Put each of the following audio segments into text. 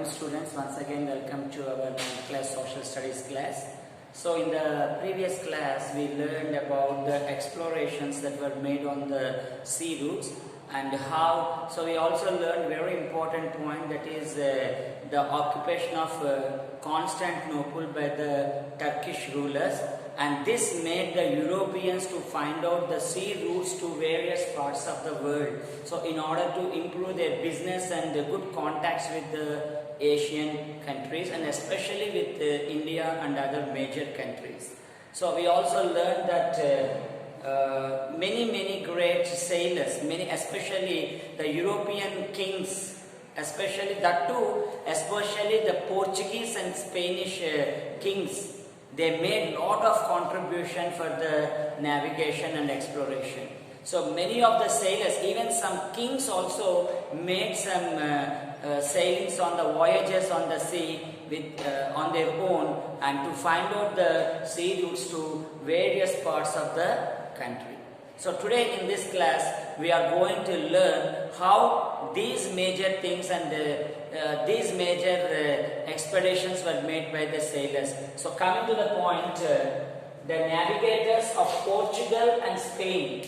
welcome students. Once again, welcome to our 9th class social studies class. So in the previous class, we learned about the explorations that were made on the sea routes and how. So we also learned very important point, that is the occupation of Constantinople by the Turkish rulers, and this made the Europeans to find out the sea routes to various parts of the world. So in order to improve their business and the good contacts with the Asian countries, and especially with India and other major countries. So we also learned that many great sailors, especially the European kings, especially the Portuguese and Spanish kings, they made lot of contribution for the navigation and exploration. So many of the sailors, even some kings also made some sailings on the voyages on the sea on their own, and to find out the sea routes to various parts of the country. So today in this class we are going to learn how these major things and these major expeditions were made by the sailors. So coming to the point, the navigators of Portugal and Spain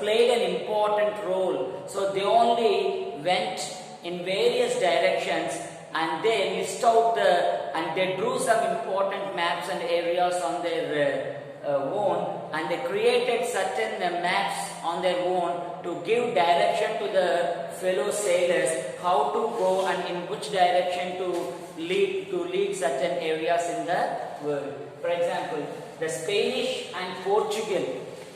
played an important role. So they only went in various directions, and they list out and they drew some important maps and areas on their own, and they created certain maps on their own to give direction to the fellow sailors how to go and in which direction to lead certain areas in the world. For example, the Spanish and Portugal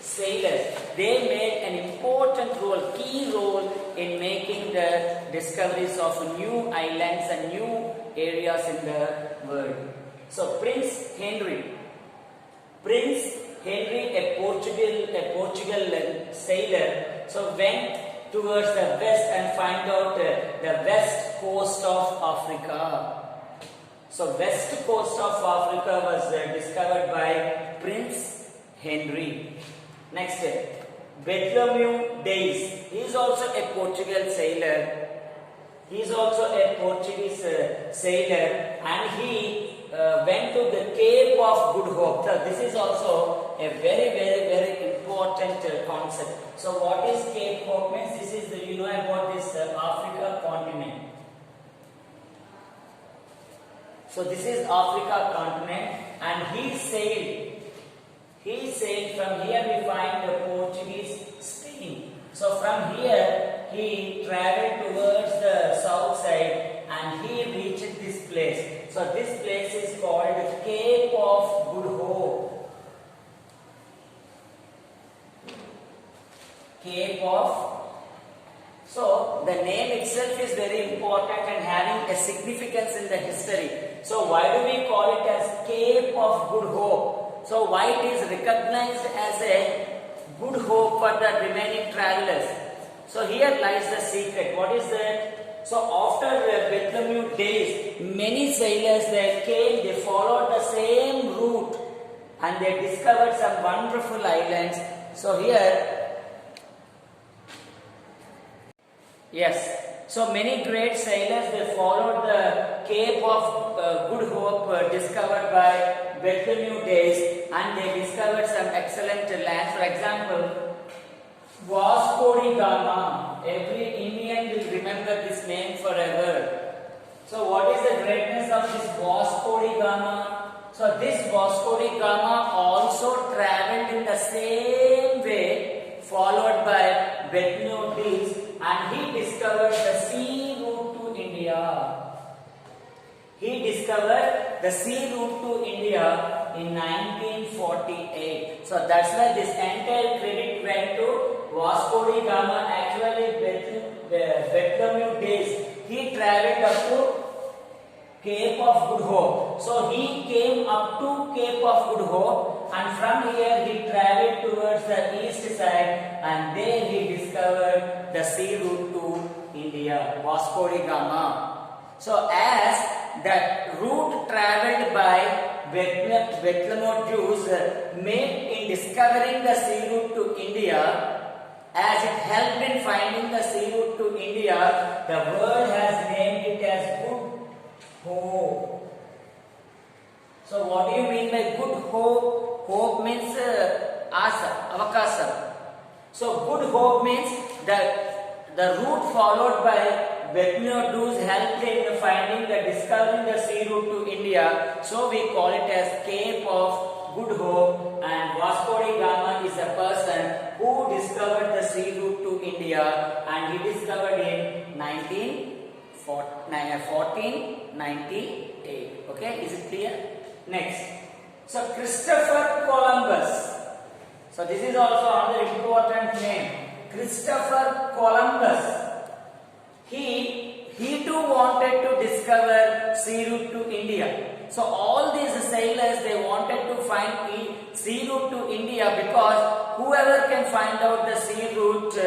sailors, they made an important role, key role in making the discoveries of new islands and new areas in the world. So Prince Henry, a Portugal sailor, so went towards the west and find out the west coast of Africa. So west coast of Africa was discovered by Prince Henry. Next, Bartholomew Dias. He is also a Portugal sailor. He is also a Portuguese sailor, and he went to the Cape of Good Hope. So this is also a very important concept. So what is Cape Hope means? This is about this Africa continent. So this is Africa continent, and he sailed from here. We find the Portuguese Spain. So from here he traveled towards the south side and he reached this place. So this place is called Cape of Good Hope. Cape of. So the name itself is very important and having a significance in the history. So why do we call it as Cape of Good Hope? So why it is recognized as a good hope for the remaining travelers? So here lies the secret. What is that? So after Bartholomew Dias, many sailors they followed the same route and they discovered some wonderful islands. So here, yes. So many great sailors, they followed the Cape of Good Hope discovered by Bartholomew Dias, and they discovered some excellent lands. For example, Vasco da Gama. Every Indian will remember this name forever. So what is the greatness of this Vasco da Gama? So this Vasco da Gama also traveled in the same way followed by Bartholomew Dias, and he discovered the sea route to India. He discovered the sea route to India in 1948. So that's why this entire credit went to Vasco da Gama. Actually, Bartholomew Dias, he traveled up to Cape of Good Hope. So he came up to Cape of Good Hope, and from here he traveled towards the east side, and there he discovered the sea route to India, Vasco da Gama. So as the route traveled by Bartholomew Dias made in discovering the sea route to India, as it helped in finding the sea route to India, the world has named it as Good hope. Hope means asa, avakasa. So good hope means the route followed by Bermuda's helped in discovering the sea route to India. So we call it as Cape of Good Hope, and Vasco da Gama is a person who discovered the sea route to India, and he discovered in 1498. Okay, is it clear? Next, so Christopher Columbus. So this is also another important name, Christopher Columbus. He too wanted to discover sea route to India. So all these sailors, they wanted to find the sea route to India, because whoever can find out the sea route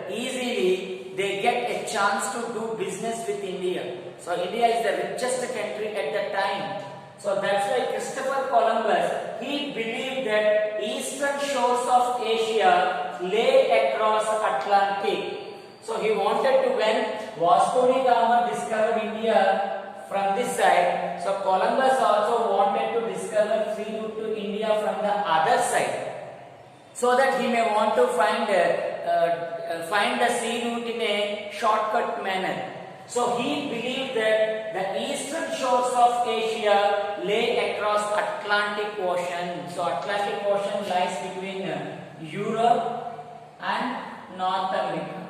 easily, they get a chance to do business with India. So India is the richest country at the time. So that's why Christopher Columbus, he believed that eastern shores of Asia lay across Atlantic. So he wanted to, when Vasco da Gama discovered India from this side, so Columbus also wanted to discover sea route to India from the other side, so that he may want to find the sea route in a shortcut manner. So he believed that the eastern shores of Asia lay across Atlantic Ocean. So Atlantic Ocean lies between Europe and North America.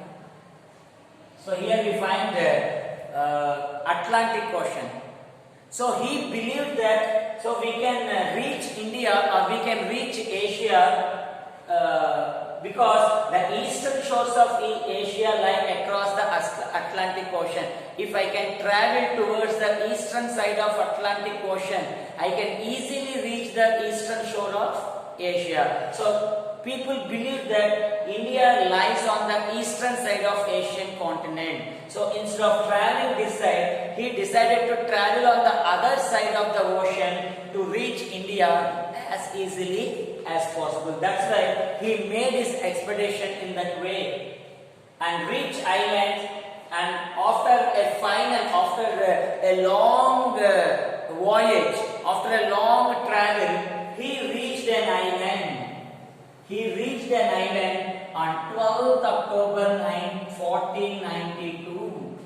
So here we find Atlantic Ocean. So he believed that we can reach India, or we can reach Asia, because the eastern shores of Asia lie across the Atlantic Ocean. If I can travel towards the eastern side of Atlantic Ocean, I can easily reach the eastern shore of Asia. So people believe that India lies on the eastern side of Asian continent. So instead of traveling this side, he decided to travel on the other side of the ocean to reach India as easily as possible. That's why he made his expedition in that way and reached islands. And after a long voyage, after a long travel, he reached an island. He reached an island on 12th October 1492.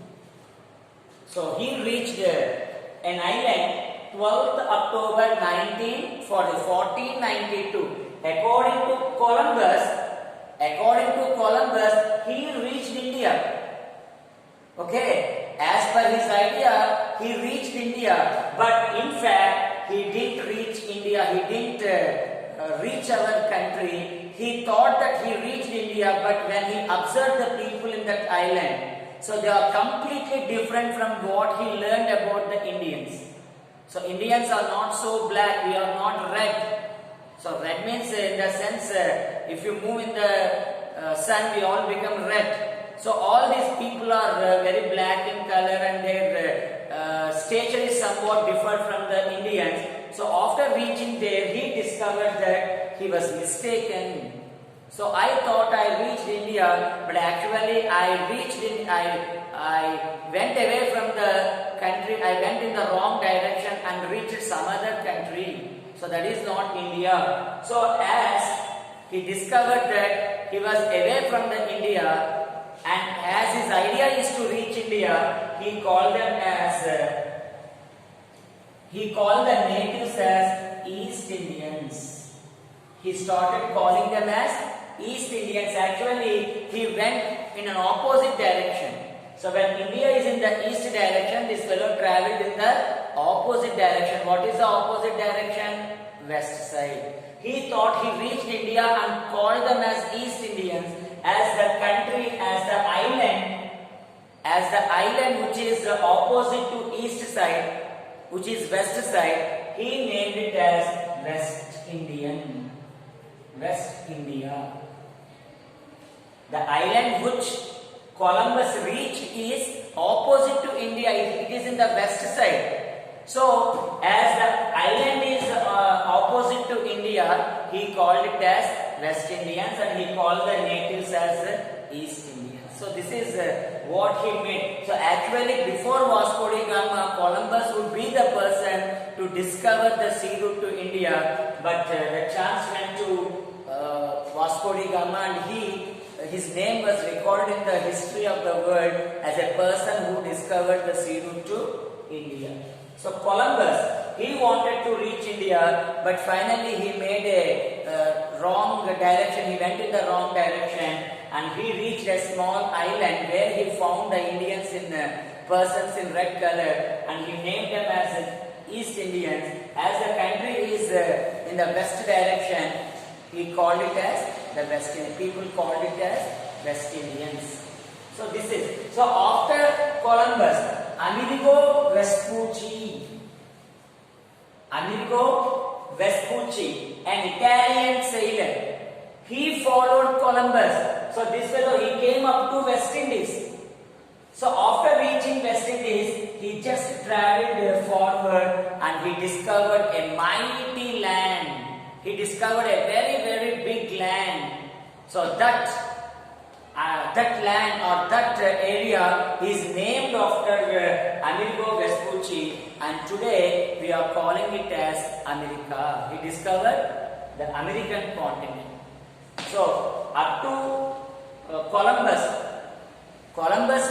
So he reached an island 12th October 1492. According to Columbus, he reached India. Okay, as per his idea, he reached India, but in fact, he didn't reach India. He didn't reach our country. He thought that he reached India, but when he observed the people in that island, so they are completely different from what he learned about the Indians. So Indians are not so black, we are not red. So red means in the sense, if you move in the sun, we all become red. So all these people are very black in color, and their stature is somewhat different from the Indians. So after reaching there, he discovered that he was mistaken. So I thought I reached India, but actually I went away from the country. I went in the wrong direction and reached some other country. So that is not India. So as he discovered that he was away from the India, and as his idea is to reach India, he called the natives as East Indians. He started calling them as East Indians. Actually, he went in an opposite direction. So when India is in the east direction, this fellow traveled in the opposite direction. What is the opposite direction? West side. He thought he reached India and called them as East Indians, as the country, as the island which is opposite to east side, which is west side, he named it as West Indian. West India. The island which Columbus reached is opposite to India. It is in the west side. So, as the island is opposite to India, he called it as West Indians, and he called the natives as East Indians. So, this is what he made. So, actually, before Vasco da Gama, Columbus would be the person to discover the sea route to India, but the chance went to Vasco da Gama, and his name was recorded in the history of the world as a person who discovered the sea route to India. So Columbus, he wanted to reach India, but finally he made a wrong direction. He went in the wrong direction, and he reached a small island where he found the Indians in persons in red color, and he named them as East Indians. As the country is in the west direction, he called it as the West Indians. People called it as West Indians. So after Columbus, Amerigo Vespucci, an Italian sailor, he followed Columbus. So this fellow, he came up to West Indies. So after reaching West Indies, he just traveled forward and he discovered a mighty land. He discovered a very, very big land. So that land or that area is named after Amerigo Vespucci, and today we are calling it as America. He discovered the American continent. So up to Columbus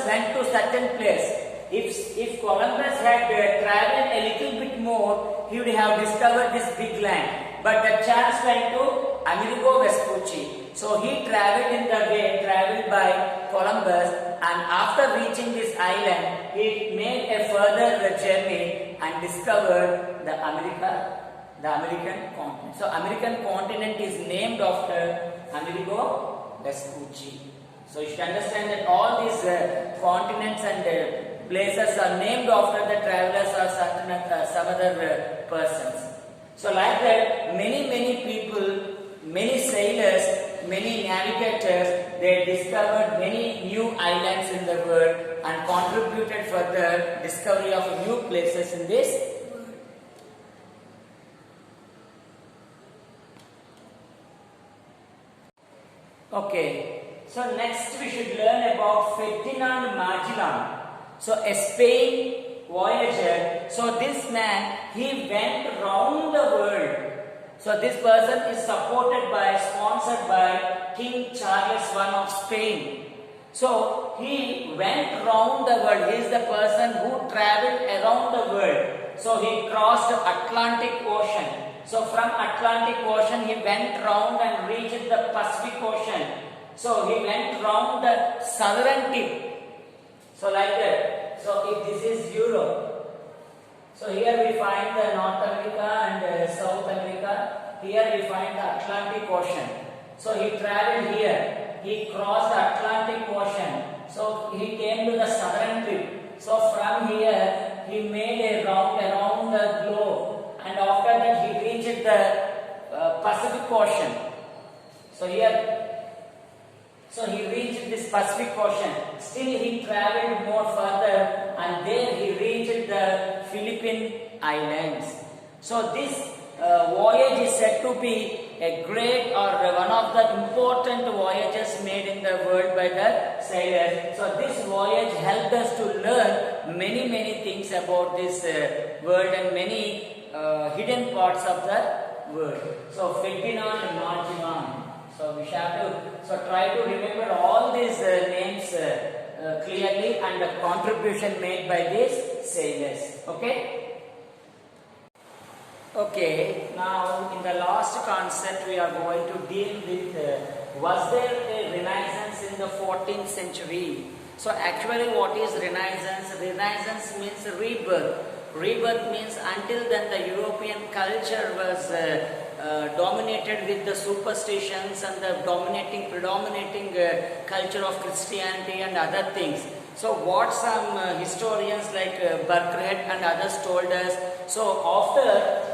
went to certain place. If Columbus had traveled a little bit more, he would have discovered this big land. But the chance went to Amerigo Vespucci. So he traveled in the way traveled by Columbus, and after reaching this island, he made a further journey and discovered the American continent. So American continent is named after Amerigo Vespucci. So you should understand that all these continents and places are named after the travelers or some other persons. So like that, many people, many sailors, many navigators, they discovered many new islands in the world and contributed for the discovery of new places in this world. Okay, so next we should learn about Ferdinand Magellan. So a Spain voyager. So this man, he went round the world. So this person is sponsored by King Charles I of Spain. So he went round the world. He is the person who traveled around the world. So he crossed the Atlantic Ocean. So from Atlantic Ocean he went round and reached the Pacific Ocean. So he went round the southern tip. So like that. So if this is Europe. So here we find the North America and South America. Here we find the Atlantic Ocean. So he traveled here. He crossed the Atlantic Ocean. So he came to the southern tip. So from here he made a round around the globe. And after that he reached the Pacific Ocean. So he reached this Pacific Ocean. Still he traveled more further, and there he reached the Philippine Islands. So this voyage is said to be a great or one of the important voyages made in the world by the sailors. So this voyage helped us to learn many things about this world and many hidden parts of the world. So Ferdinand Magellan. So we have to try to remember all these names clearly and the contribution made by these sailors. Okay. Okay. Now in the last concept we are going to deal with was there a Renaissance in the 14th century? So actually, what is Renaissance? Renaissance means rebirth. Rebirth means until then the European culture was dominated with the superstitions and the predominating culture of Christianity and other things. So what some historians like Burkhardt and others told us, so after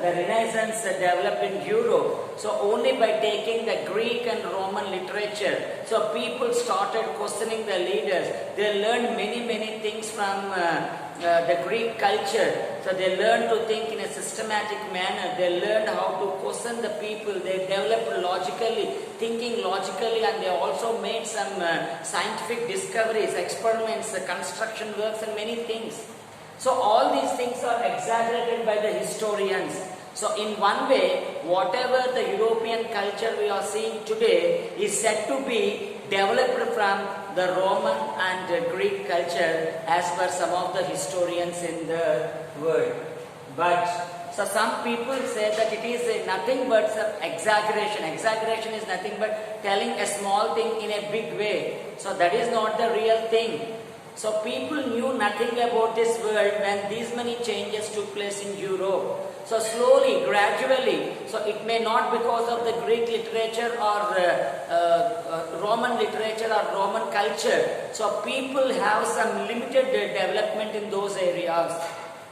the Renaissance developed in Europe, so only by taking the Greek and Roman literature, so people started questioning the leaders. They learned many things from the Greek culture. So they learned to think in a systematic manner. They learned how to question the people. They developed thinking logically, and they also made some scientific discoveries, experiments, construction works and many things. So all these things are exaggerated by the historians. So in one way, whatever the European culture we are seeing today is said to be developed from the Roman and Greek culture as per some of the historians in the world. But so some people say that it is nothing but exaggeration. Exaggeration is nothing but telling a small thing in a big way. So that is not the real thing. So people knew nothing about this world when these many changes took place in Europe. So slowly, gradually, so it may not because of the Greek literature or Roman literature or Roman culture. So people have some limited development in those areas.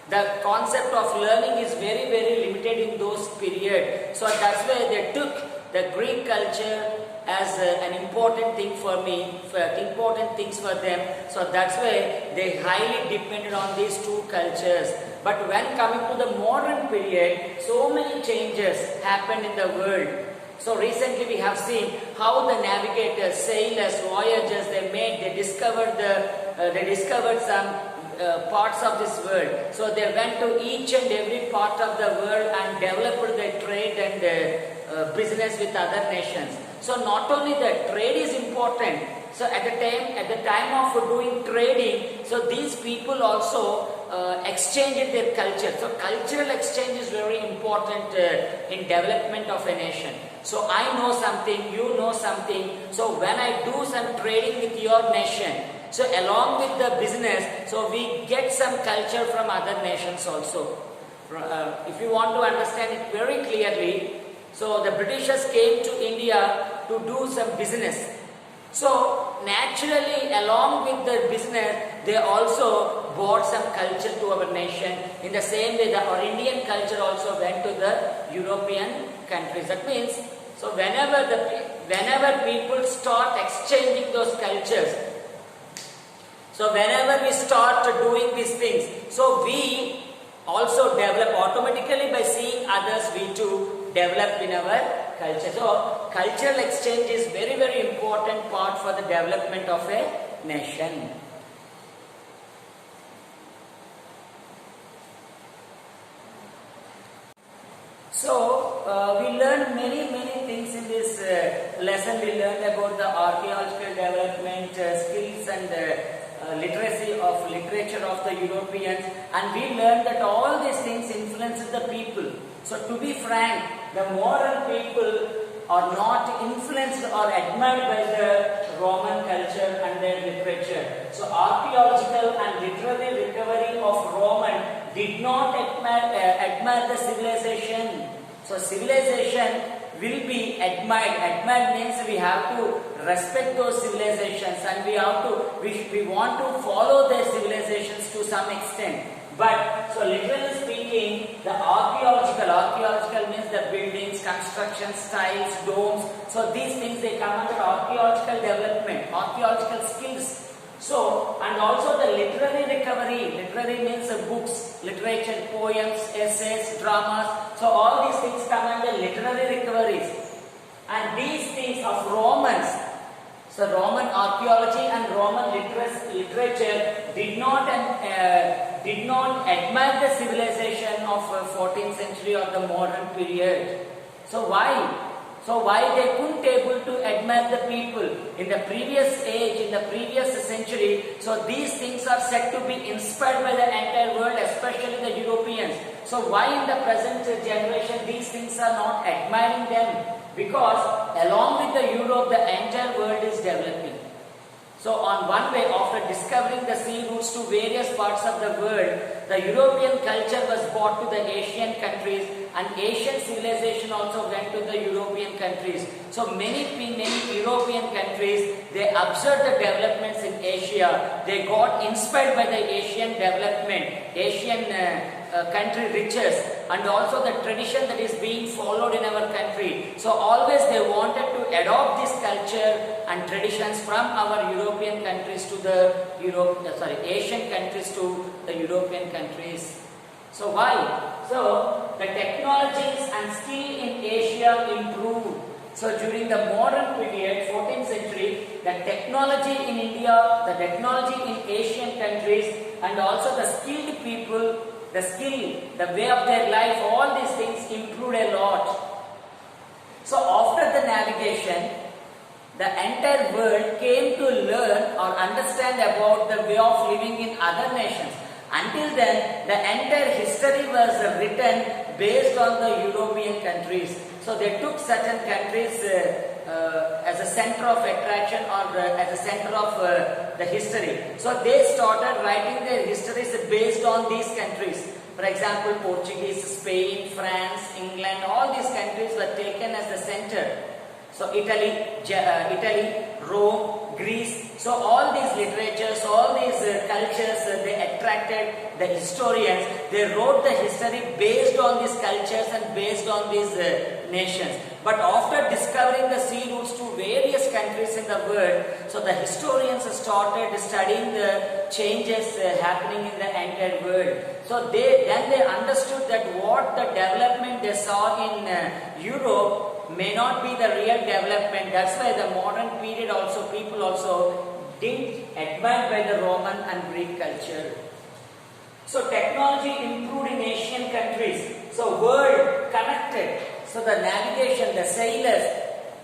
The concept of learning is very, very limited in those periods. So that's why they took the Greek culture as an important thing for me, important things for them. So that's why they highly depended on these two cultures. But when coming to the modern period, so many changes happened in the world. So recently we have seen how the navigators, sailors, voyagers they discovered some parts of this world. So they went to each and every part of the world and developed their trade and business with other nations. So not only the trade is important. So at the time of doing trading, so these people also exchanged their culture. So cultural exchange is very important in development of a nation. So I know something, you know something. So when I do some trading with your nation, so along with the business, so we get some culture from other nations also. If you want to understand it very clearly, so the Britishers came to India to do some business. So naturally along with the business, they also brought some culture to our nation. In the same way, our Indian culture also went to the European countries. That means, so whenever people start exchanging those cultures, so whenever we start doing these things, so we also develop automatically by seeing others, we too develop in our culture. So cultural exchange is very, very important part for the development of a nation. So we learned many things in this lesson. We learned about the archaeological development, skills and literacy of literature of the Europeans, and we learned that all these things influences the people. So to be frank, the modern people are not influenced or admired by the Roman culture and their literature. So archaeological and literary recovery of Roman did not admire the civilization. So civilization will be admired. Admired means we have to respect those civilizations and we want to follow their civilizations to some extent. But so literally speaking, the archaeological means the buildings, construction styles, domes. So these things they come under archaeological development, archaeological skills. So and also the literary recovery. Literary means books, literature, poems, essays, dramas. So all these things come under literary recoveries. And these things of Romans, so Roman archaeology and Roman literature did not admire the civilization of 14th century or the modern period. So why? So why they couldn't able to admire the people in the previous age, in the previous century? So these things are said to be inspired by the entire world, especially the Europeans. So why in the present generation these things are not admiring them? Because along with the Europe, the entire world is developing. So on one way, after discovering the sea routes to various parts of the world, the European culture was brought to the Asian countries, and Asian civilization also went to the European countries. So many European countries, they observed the developments in Asia. They got inspired by the Asian development, Asian country riches, and also the tradition that is being followed in our country. So always they wanted to adopt this culture and traditions from our European countries to the Asian countries to the European countries. So why? So the technologies and skill in Asia improved. So during the modern period, 14th century, the technology in India, the technology in Asian countries, and also the skilled people, the skill, the way of their life, all these things improved a lot. So after the navigation, the entire world came to learn or understand about the way of living in other nations. Until then, the entire history was written based on the European countries. So they took certain countries as a center of attraction or as a center of the history. So they started writing their histories based on these countries. For example, Portuguese, Spain, France, England, all these countries were taken as the center. So Italy, Rome, Greece. So all these literatures, all these cultures, they attracted the historians. They wrote the history based on these cultures and based on these nations. But after discovering the sea routes to various countries in the world, so the historians started studying the changes happening in the entire world. So they understood that what the development they saw in Europe may not be the real development. That's why the modern period also, people also didn't admire by the Roman and Greek culture. So technology improved in Asian countries. So world connected. So the navigation, the sailors,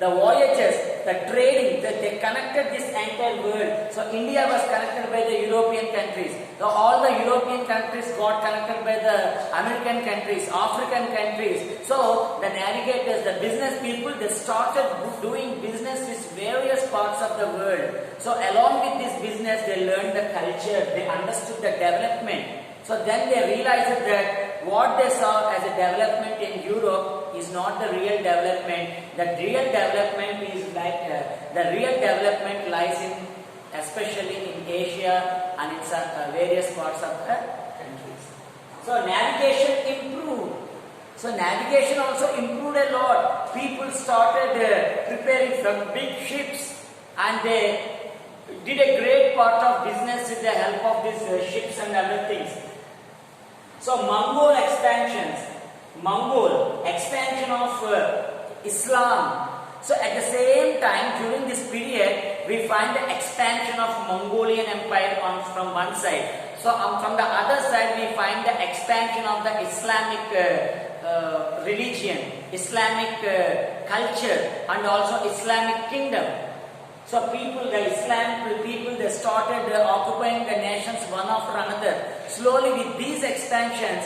the voyages, the trading, they connected this entire world. So India was connected by the European countries. So all the European countries got connected by the American countries, African countries. So the navigators, the business people, they started doing business with various parts of the world. So along with this business, they learned the culture, they understood the development. So then they realized that what they saw as a development in Europe is not the real development. The real development is like the real development lies in, especially in Asia and in some various parts of the countries. So navigation improved. So navigation also improved a lot. People started preparing from big ships, and they did a great part of business with the help of these ships and other things. So Mongol expansion of Islam. So at the same time, during this period, we find the expansion of Mongolian Empire from one side. So from the other side, we find the expansion of the Islamic religion, Islamic culture, and also Islamic kingdom. So the Islamic people, they started occupying the nations one after another. Slowly with these expansions,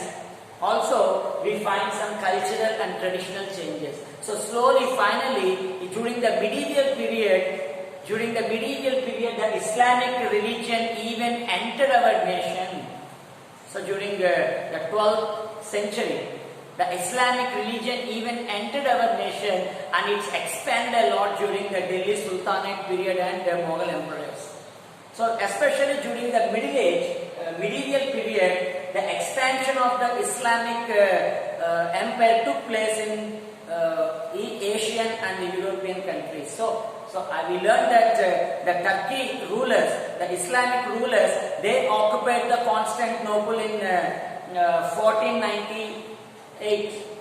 also we find some cultural and traditional changes. So slowly, finally, during the medieval period, the Islamic religion even entered our nation. So during the 12th century, the Islamic religion even entered our nation, and it's expanded a lot during the Delhi Sultanate period and the Mughal emperors. So especially during the medieval period, the expansion of the Islamic empire took place in Asian and the European countries. So we learned that the Turkey rulers, the Islamic rulers, they occupied the Constantinople in 1498.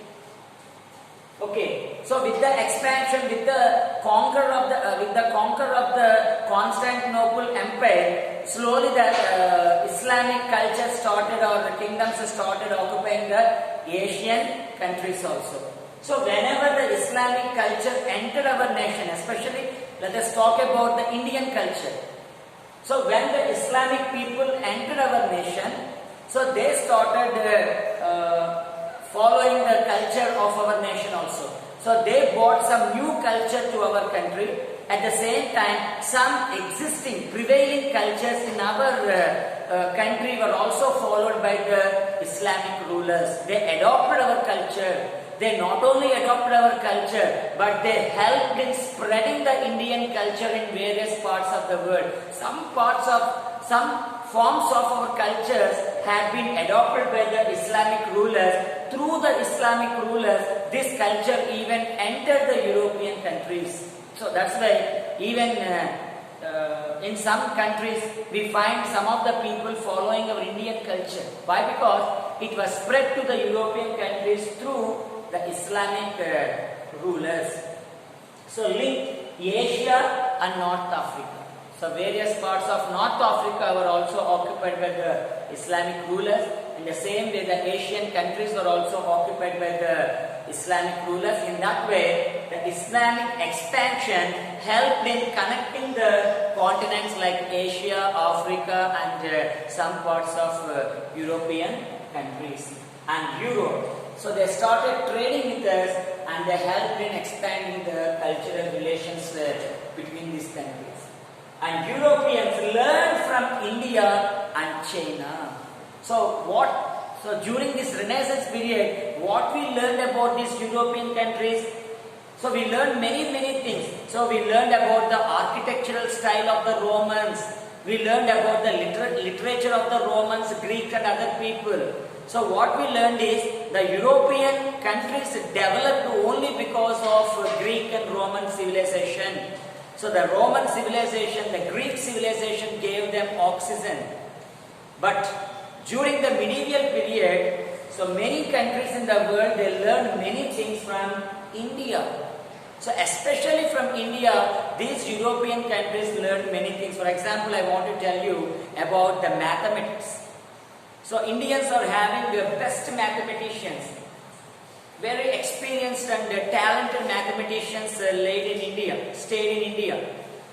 Okay, so with the expansion, with the conquer of the Constantinople Empire, slowly the Islamic culture started, or the kingdoms started occupying the Asian countries also. So whenever the Islamic culture entered our nation, especially let us talk about the Indian culture. So when the Islamic people entered our nation, so they started following the culture of our nation also. So they brought some new culture to our country. At the same time, some existing prevailing cultures in our country were also followed by the Islamic rulers. They adopted our culture. They not only adopted our culture, but they helped in spreading the Indian culture in various parts of the world. Some forms of our cultures have been adopted by the Islamic rulers. Through the Islamic rulers, this culture even entered the European countries. So that's why even in some countries we find some of the people following our Indian culture. Why? Because it was spread to the European countries through the Islamic rulers. So link Asia and North Africa. So various parts of North Africa were also occupied by the Islamic rulers. In the same way, the Asian countries were also occupied by the Islamic rulers. In that way, the Islamic expansion helped in connecting the continents like Asia, Africa, and some parts of European countries and Europe. So they started trading with us, and they helped in expanding the cultural relations between these countries. And Europeans learned from India and China. So during this Renaissance period, what we learned about these European countries? So we learned many things. So we learned about the architectural style of the Romans. We learned about the literature of the Romans, Greeks and other people. So what we learned is the European countries developed only because of Greek and Roman civilization. So the Roman civilization, the Greek civilization gave them oxygen. But during the medieval period, so many countries in the world, they learned many things from India. So especially from India, these European countries learned many things. For example, I want to tell you about the mathematics. So Indians are having the best mathematicians, very experienced and talented mathematicians stayed in India.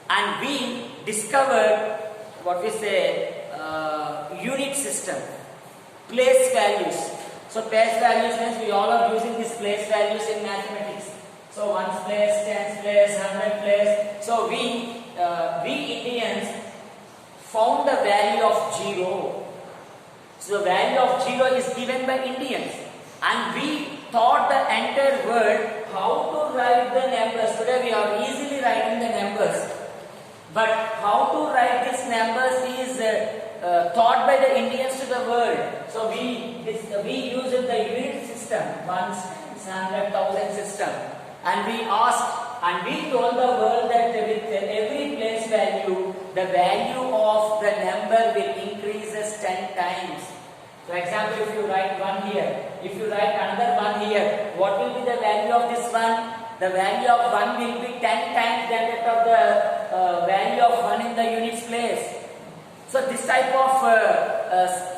And we discovered what we say unit system, place values. So place values means we all are using these place values in mathematics. So ones place, tens place, 100 place. So we Indians found the value of 0. So the value of 0 is given by Indians, and we taught the entire world how to write the numbers. Today we are easily writing the numbers, but how to write these numbers is taught by the Indians to the world. So we use the unit system, ones, 100,000 system, and we asked and we told the world that with every place value, the value of the number will increases 10 times. For example, if you write 1 here, if you write another 1 here, what will be the value of this one? The value of 1 will be 10 times that of the value of 1 in the units place. So this type of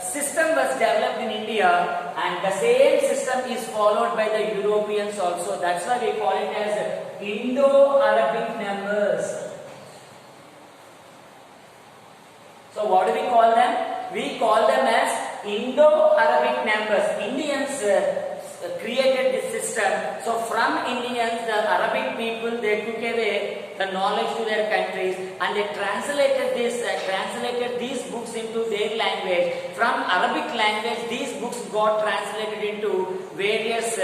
system was developed in India, and the same system is followed by the Europeans also. That's why we call it as Indo-Arabic Numbers. So what do we call them? We call them as Indo-Arabic Numbers. Indians created this system. So from Indians, the Arabic people, they took away the knowledge to their countries, and they translated these books into their language. From Arabic language, these books got translated into various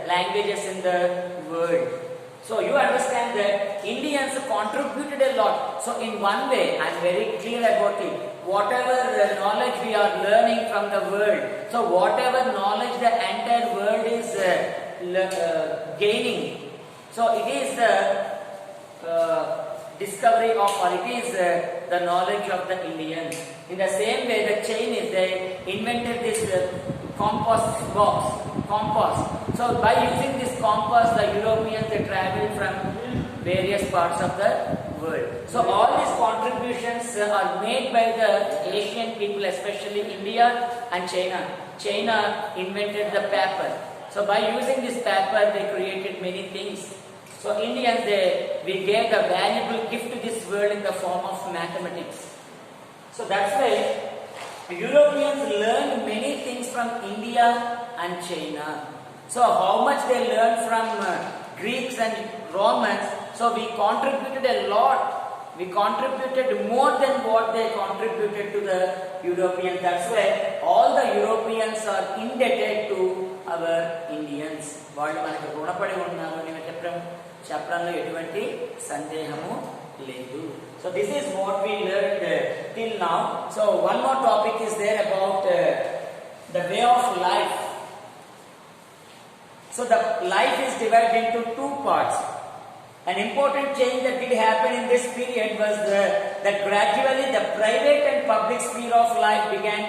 languages in the world. So you understand that Indians contributed a lot. So in one way, I am very clear about it. Whatever knowledge we are learning from the world, so whatever knowledge the entire world is gaining, so it is the discovery of, or it is the knowledge of the Indians. In the same way, the Chinese, they invented this compass box, compass. So by using this compass, the Europeans, they traveled from various parts of the world. So all these contributions are made by the Asian people, especially India and China. China invented the paper. So by using this paper, they created many things. So Indians, we gave a valuable gift to this world in the form of mathematics. So that's why Europeans learned many things from India and China. So how much they learned from Greeks and Romans, so we contributed a lot. We contributed more than what they contributed to the Europeans. That's why all the Europeans are indebted to our Indians. వాళ్ళు మనకు రుణపడి ఉన్నారు అని చెప్పడంలో ఎటువంటి సందేహము లేదు. So this is what we learned till now. So one more topic is there about the way of life. So the life is divided into two parts. An important change that did happen in this period was that gradually the private and public sphere of life began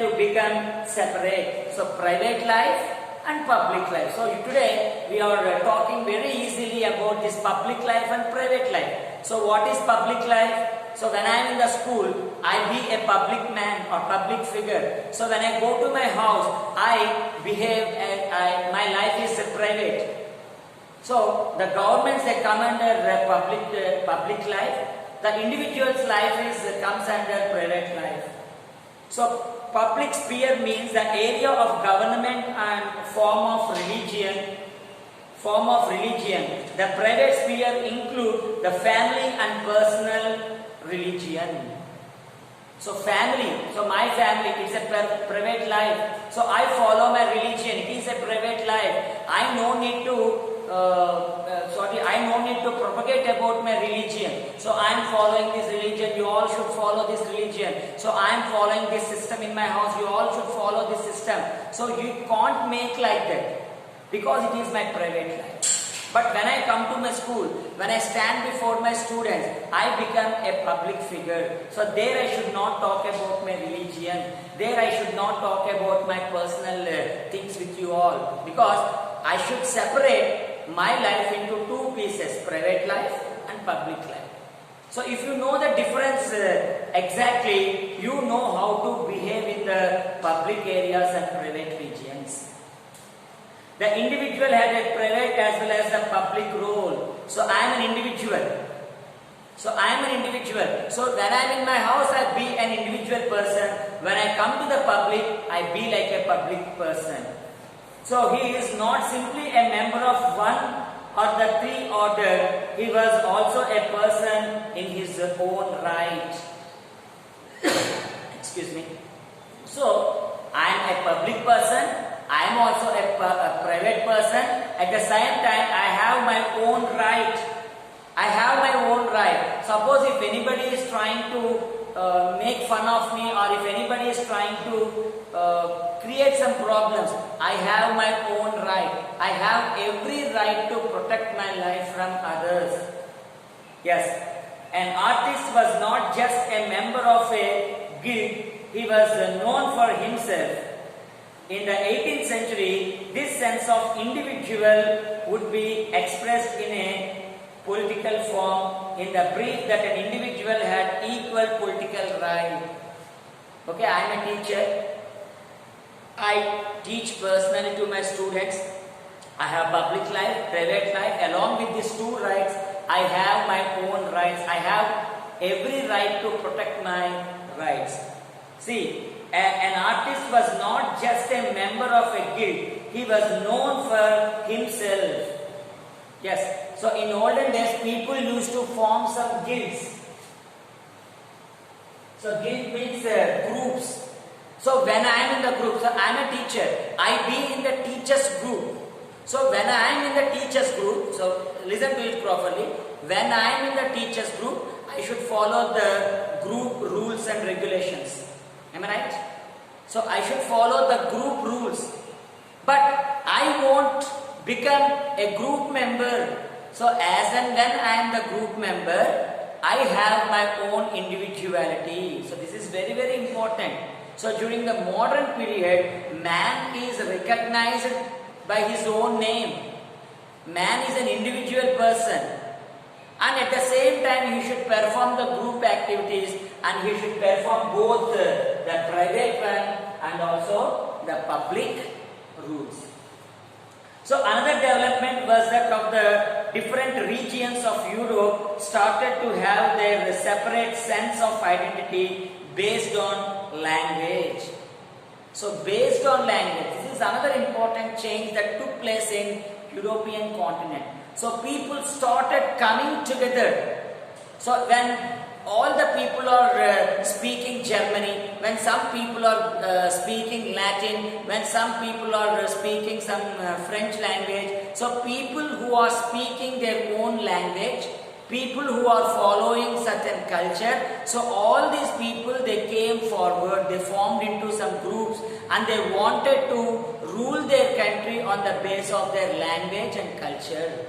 to become separate. So private life and public life. So today we are talking very easily about this public life and private life. So what is public life? So when I am in the school, I be a public man or public figure. So when I go to my house, I behave and my life is private. So the governments, they come under public life. The individual's life comes under private life. So public sphere means the area of government and form of religion. The private sphere include the family and personal religion. So family, so my family is a private life. So I follow my religion, it is a private life. I no need to propagate about my religion. So I am following this religion, you all should follow this religion. So I am following this system in my house, you all should follow this system. So you can't make like that, because it is my private life. But when I come to my school, when I stand before my students, I become a public figure. So there I should not talk about my religion. There I should not talk about my personal things with you all. Because I should separate my life into two pieces, private life and public life. So if you know the difference exactly, you know how to behave in the public areas and private regions. The individual has a private as well as the public role. So I am an individual. So when I am in my house, I be an individual person. When I come to the public, I be like a public person. So he is not simply a member of one or the three order. He was also a person in his own right. Excuse me. So I am a public person. I am also a private person. At the same time, I have my own right. Suppose if anybody is trying to make fun of me, or if anybody is trying to create some problems, I have my own right. I have every right to protect my life from others. Yes, an artist was not just a member of a guild, he was known for himself. In the 18th century, this sense of individual would be expressed in a political form in the belief that an individual had equal political right. Okay, I am a teacher. I teach personally to my students. I have public life, private life. Along with these two rights, I have my own rights. I have every right to protect my rights. See, an artist was not just a member of a guild, he was known for himself. Yes, so in olden days, people used to form some guilds. So guild means groups. So when I am in the group, so I am a teacher, I be in the teachers group. So when I am in the teachers group, so listen to it properly. When I am in the teachers group, I should follow the group rules and regulations. Am I right? So I should follow the group rules. But I won't become a group member. So as and when I am the group member, I have my own individuality. So this is very, very important. So during the modern period, man is recognized by his own name. Man is an individual person. And at the same time, he should perform the group activities, and he should perform both the private one and also the public rules. So another development was that of the different regions of Europe started to have their separate sense of identity based on language. So based on language, this is another important change that took place in European continent. So people started coming together. So when all the people are speaking Germany, when some people are speaking Latin, when some people are speaking some French language, so people who are speaking their own language, people who are following certain culture, so all these people, they came forward, they formed into some groups, and they wanted to rule their country on the basis of their language and culture.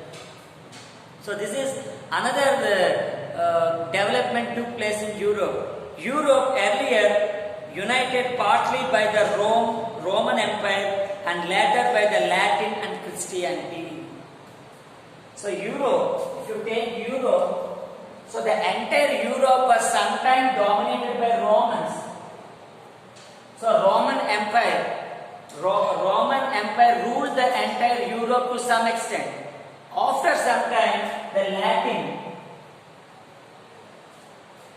So this is another development took place in Europe. Europe earlier united partly by the Roman Empire and later by the Latin and Christianity. So Europe, if you take Europe, so the entire Europe was sometimes dominated by Romans. So Roman Empire ruled the entire Europe to some extent. After some time, the Latin,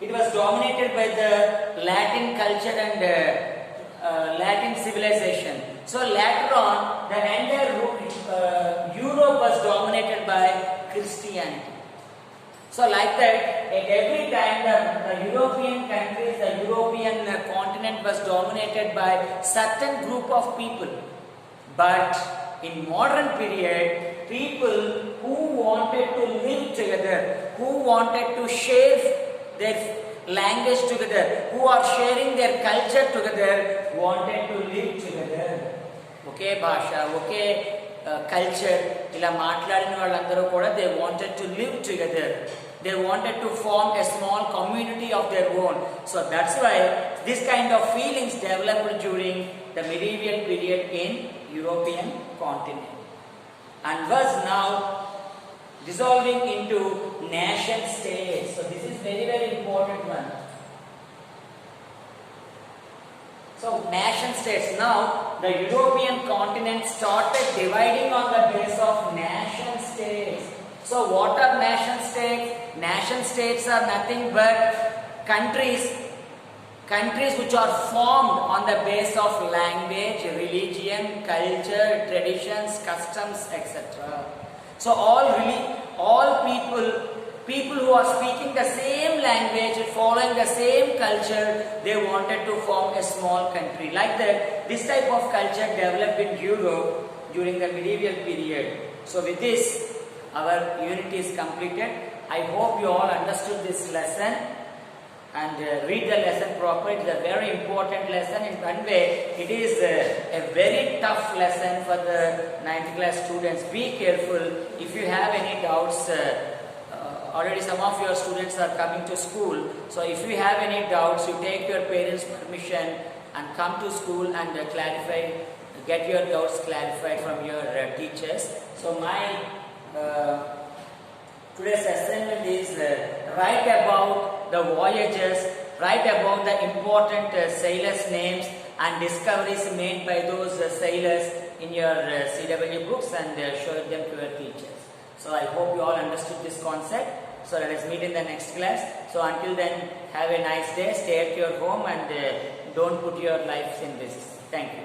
it was dominated by the Latin culture and Latin civilization. So later on, the entire Europe was dominated by Christianity. So like that, at every time the European countries, the European continent was dominated by certain group of people. But in modern period, people who wanted to live together, who wanted to share their language together, who are sharing their culture together, wanted to live together. Okay, Bhasha, okay, culture, ila maatladina vallandaru kuda, they wanted to live together. They wanted to form a small community of their own. So that's why this kind of feelings developed during the medieval period in European continent, and was now dissolving into nation states. So this is very, very important one. So nation states. Now the European continent started dividing on the basis of nation states. So what are nation states? Nation states are nothing but countries which are formed on the basis of language, religion, culture, traditions, customs, etc. So all people who are speaking the same language, following the same culture, they wanted to form a small country. Like that, this type of culture developed in Europe during the medieval period. So with this, our unit is completed. I hope you all understood this lesson and read the lesson properly. It is a very important lesson. In one way, it is a very tough lesson for the 9th class students. Be careful. If you have any doubts, already some of your students are coming to school. So if you have any doubts, you take your parents' permission and come to school and get your doubts clarified from your teachers. So my today's assignment is write about the voyages, write about the important sailors' names and discoveries made by those sailors in your CW books, and show them to your teachers. So I hope you all understood this concept. So let us meet in the next class. So until then, have a nice day, stay at your home and don't put your lives in risk. Thank you.